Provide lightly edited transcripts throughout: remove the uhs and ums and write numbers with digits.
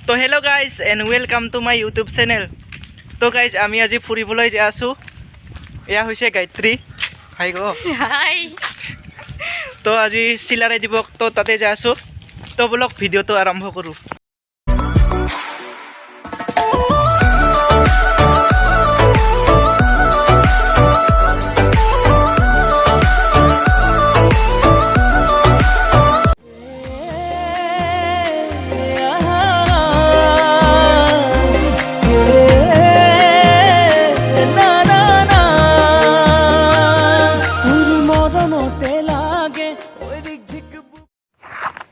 তো hello' guys and welcome to my YouTube channel. তো guys আমি আজি ফুৰিবলৈ যাই আছোঁ। এয়া হৈছে গায়ত্ৰী। হাই গ হাই। তো আজি চিলাৰায় দিৱস, তো তাতে যাই আছোঁ। তো বলক ভিডিঅ'টো আৰম্ভ কৰোঁ।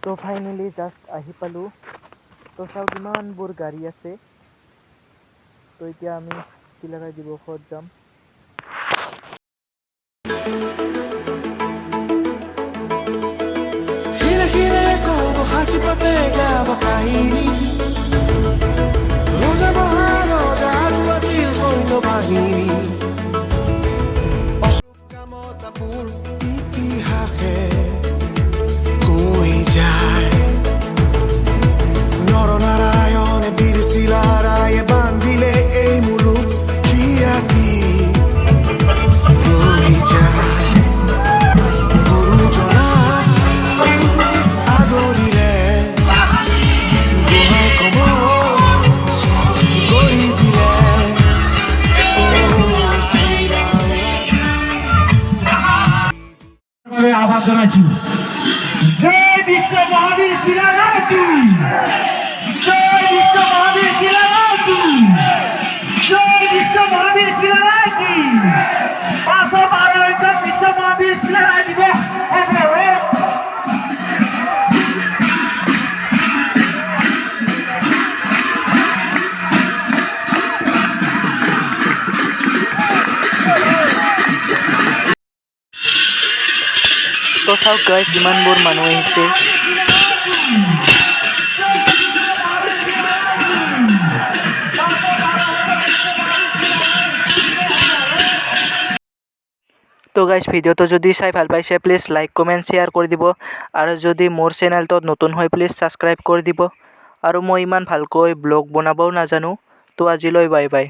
তো ফাইনেলি জাষ্ট আহি পালোঁ। তো চাওক ইমানবোৰ গাড়ী আছে। তো এতিয়া আমি চিলাৰায় দিৱসত যাম। নরনারায়ণে বীর শিলারায় বান্ধিলে এই মুলুক খিয়াতি রই যায় গুরুজনা আদরিলে দোহাই কম গঢ়ি দিলে আহ্বান জানাইছো। জয় বিশ্ব মহাবীর শিলারায় কি, জয় বিশ্ব মহাবীর শিলারায় কি, জয় বিশ্ব মহাবীর শিলারায় কি। 512 বিশ্ব মহাবীর শিলারায় দিবস তো চাওক গাইজ ইমানবোৰ মানুহ আহিছে। তো গাইজ ভিডিঅ'টো যদি চাই ভাল পাইছে প্লিজ লাইক কমেণ্ট শ্বেয়াৰ কৰি দিব, আৰু যদি মোৰ চেনেলটোত নতুন হয় প্লিজ ছাবস্ক্ৰাইব কৰি দিব। আৰু মই ইমান ভালকৈ ব্লগ বনাবও নাজানো। তো আজিলৈ বাই বাই।